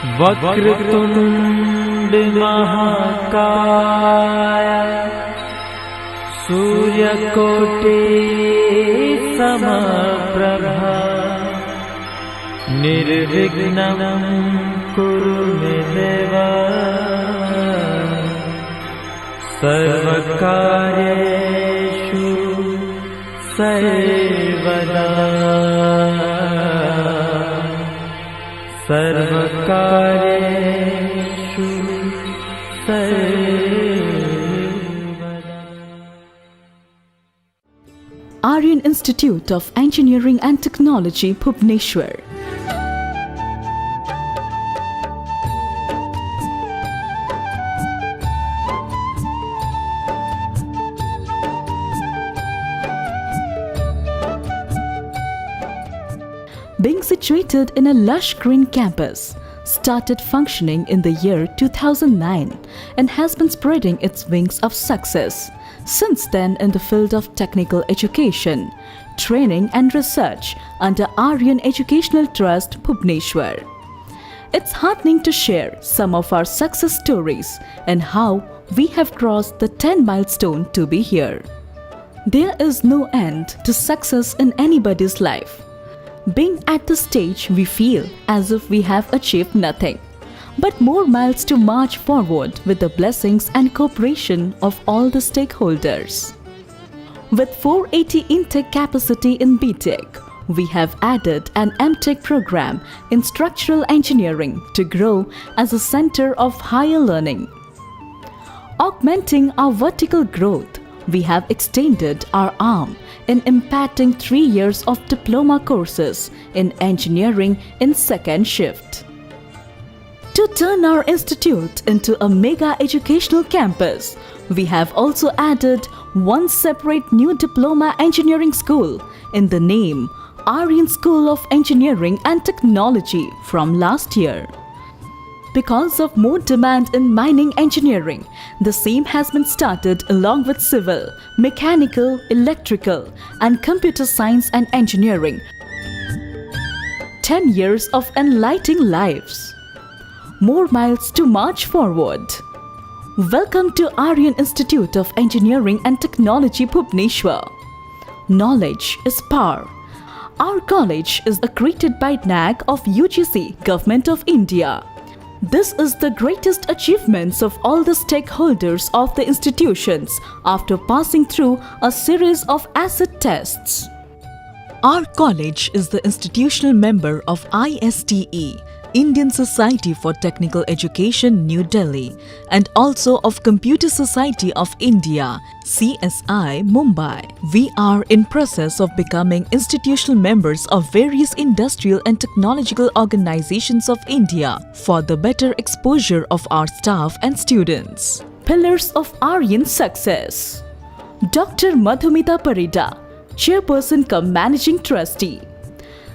वक्रतुंड महाकाय सूर्यकोटि समप्रभा निर्विघ्नं कुरु मे देव सर्वकार्येषु सर्वदा सर्वकार्येषु सर्वदा। Aryan Institute of Engineering and Technology, Bhubaneswar. Being situated in a lush green campus, started functioning in the year 2009 and has been spreading its wings of success since then in the field of technical education, training and research under Aryan Educational Trust, Bhubaneswar. It's heartening to share some of our success stories and how we have crossed the 10 milestone to be here. There is no end to success in anybody's life. Being at the stage, we feel as if we have achieved nothing, but more miles to march forward with the blessings and cooperation of all the stakeholders. With 480 intake capacity in BTech, we have added an MTech program in structural engineering to grow as a center of higher learning. Augmenting our vertical growth, we have extended our arm in imparting 3 years of diploma courses in engineering in second shift. To turn our institute into a mega educational campus, we have also added one separate new diploma engineering school in the name Aryan School of Engineering and Technology from last year. Because of more demand in mining engineering, the same has been started along with civil, mechanical, electrical, and computer science and engineering. 10 years of enlightening lives. More miles to march forward. Welcome to Aryan Institute of Engineering and Technology, Bhubaneswar. Knowledge is power. Our college is accredited by NAAC of UGC, Government of India. This is the greatest achievements of all the stakeholders of the institutions after passing through a series of acid tests. Our college is the institutional member of ISTE, Indian Society for Technical Education, New Delhi, and also of Computer Society of India, CSI, Mumbai. We are in process of becoming institutional members of various industrial and technological organizations of India for the better exposure of our staff and students. Pillars of Aryan success. Dr. Madhumita Parida, Chairperson cum Managing Trustee.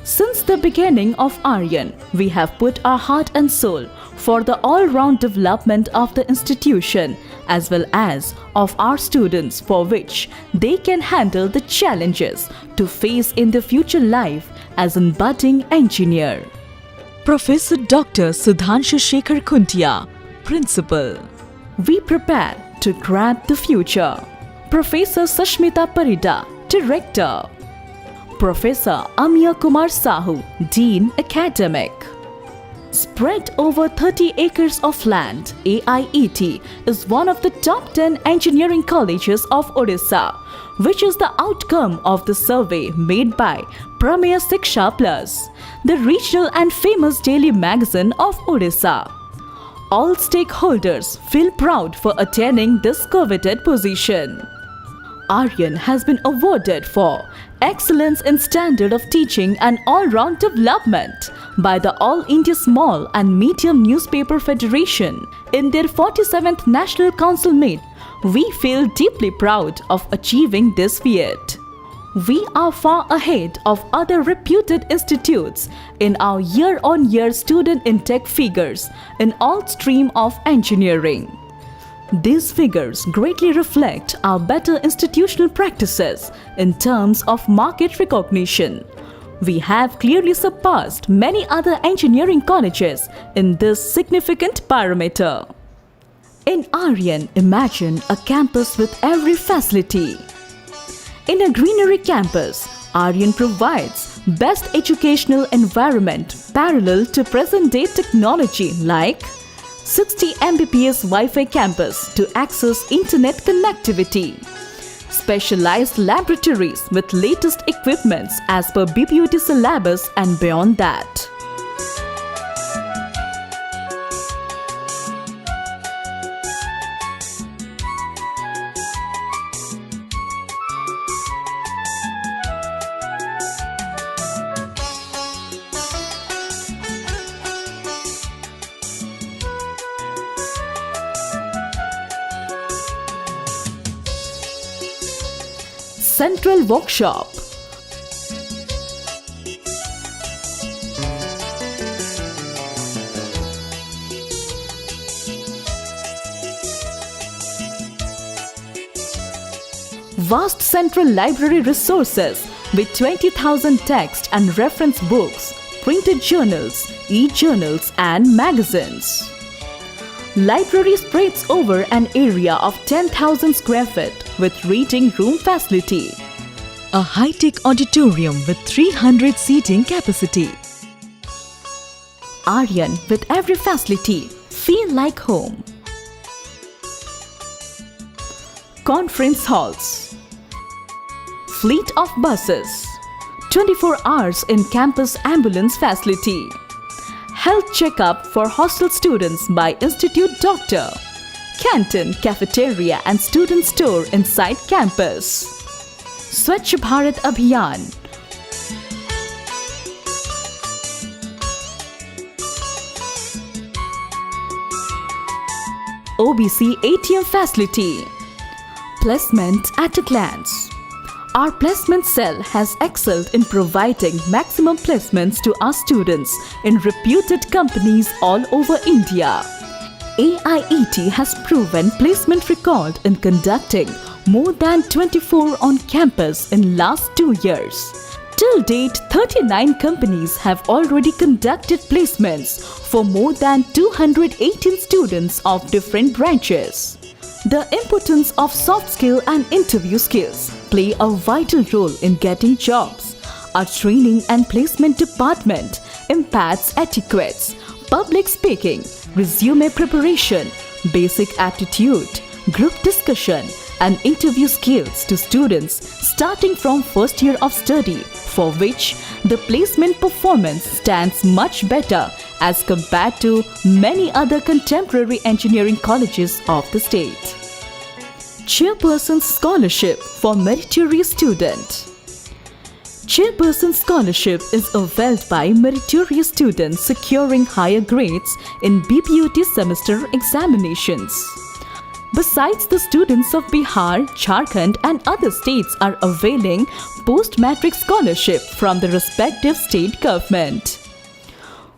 Since the beginning of Aryan, we have put our heart and soul for the all-round development of the institution as well as of our students, for which they can handle the challenges to face in their future life as a budding engineer. Professor Dr. Sudhanshu Shekhar Khuntia, Principal. We prepare to grab the future. Professor Sashmita Parida, Director. Professor Amya Kumar Sahu, Dean Academic. Spread over 30 acres of land, AIET is one of the top 10 engineering colleges of Odisha, which is the outcome of the survey made by Prameya Siksha Plus, the regional and famous daily magazine of Odisha. All stakeholders feel proud for attaining this coveted position. Aryan has been awarded for excellence in standard of teaching and all-round development by the All India Small and Medium Newspaper Federation in their 47th National Council meet. We feel deeply proud of achieving this feat. We are far ahead of other reputed institutes in our year-on-year student intake figures in all stream of engineering. These figures greatly reflect our better institutional practices in terms of market recognition. We have clearly surpassed many other engineering colleges in this significant parameter. In Aryan, imagine a campus with every facility. In a greenery campus, Aryan provides best educational environment parallel to present-day technology like 60 Mbps Wi-Fi campus to access internet connectivity, specialized laboratories with latest equipments as per BPUT syllabus and beyond that. Central Workshop. Vast central library resources with 20,000 text and reference books, printed journals, e-journals and magazines. Library spreads over an area of 10,000 square feet with reading room facility. A high-tech auditorium with 300 seating capacity. Aryan with every facility, feel like home. Conference halls. Fleet of buses. 24 hours in campus ambulance facility. Health checkup for hostel students by Institute Doctor. Canteen, cafeteria and student store inside campus. Swachh Bharat Abhiyan. OBC ATM facility. Placement at a glance. Our placement cell has excelled in providing maximum placements to our students in reputed companies all over India. AIET has proven placement record in conducting more than 24 on campus in last 2 years. Till date, 39 companies have already conducted placements for more than 218 students of different branches. The importance of soft skill and interview skills play a vital role in getting jobs. Our training and placement department imparts etiquettes, public speaking, resume preparation, basic aptitude, group discussion and interview skills to students starting from first year of study, for which the placement performance stands much better as compared to many other contemporary engineering colleges of the state. Chairperson Scholarship for Meritorious Student. Chairperson Scholarship is availed by meritorious students securing higher grades in BPUT semester examinations. Besides, the students of Bihar, Jharkhand and other states are availing post-matric scholarship from the respective state government.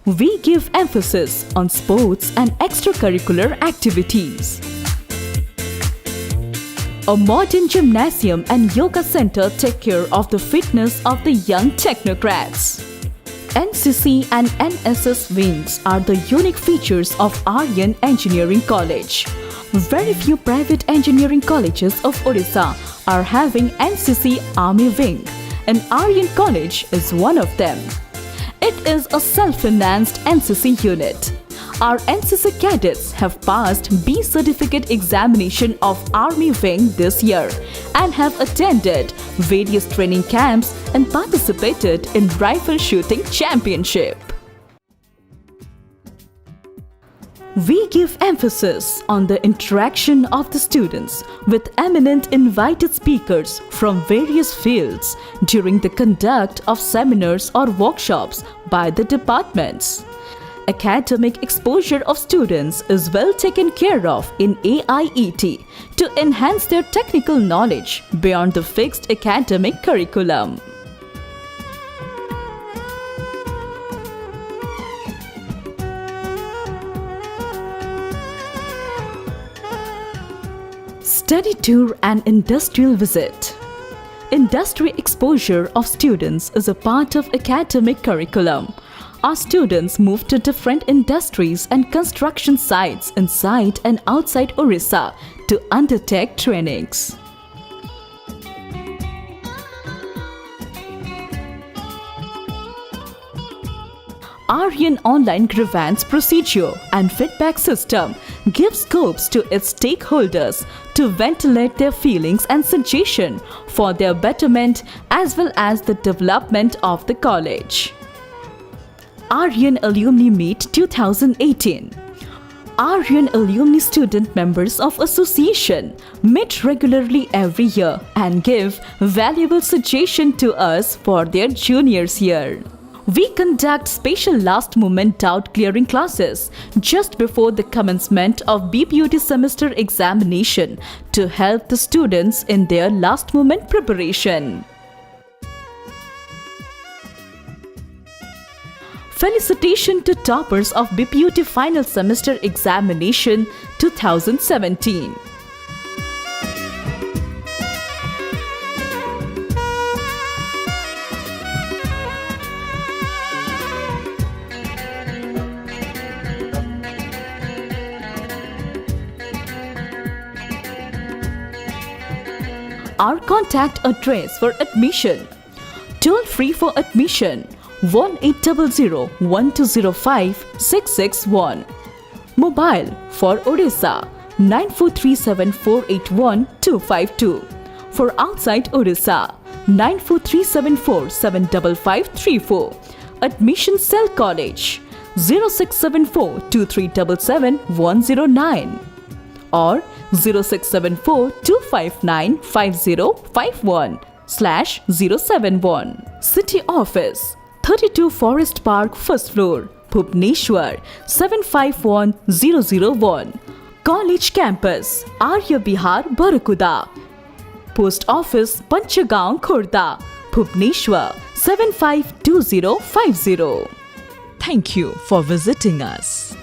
We give emphasis on sports and extracurricular activities. A modern gymnasium and yoga center take care of the fitness of the young technocrats. NCC and NSS wings are the unique features of Aryan Engineering College. Very few private engineering colleges of Odisha are having NCC Army Wing, and Aryan College is one of them. It is a self-financed NCC unit. Our NCC cadets have passed B certificate examination of Army Wing this year and have attended various training camps and participated in rifle shooting championship. We give emphasis on the interaction of the students with eminent invited speakers from various fields during the conduct of seminars or workshops by the departments. Academic exposure of students is well taken care of in AIET to enhance their technical knowledge beyond the fixed academic curriculum. Study tour and industrial visit. Industry exposure of students is a part of academic curriculum. Our students move to different industries and construction sites inside and outside Orissa to undertake trainings. Aryan online grievance procedure and feedback system gives scopes to its stakeholders to ventilate their feelings and suggestions for their betterment as well as the development of the college. Aryan Alumni Meet 2018. Aryan Alumni student members of association meet regularly every year and give valuable suggestions to us for their juniors year. We conduct special last moment doubt clearing classes just before the commencement of BPUT semester examination to help the students in their last moment preparation. Felicitation to toppers of BPUT final semester examination 2017. Our contact address for admission. Toll free for admission 1800-1205-661. Mobile for Odisha 9437481252. For outside Odisha 9437475534. Admission Cell College 0674-2377-109 or 0674-259-5051/071. City Office 32 Forest Park, First Floor, Bhubaneswar 751001. College Campus, Arya Bihar, Barakuda. Post Office, Panchagaon, Khurda, Bhubaneswar 752050. Thank you for visiting us.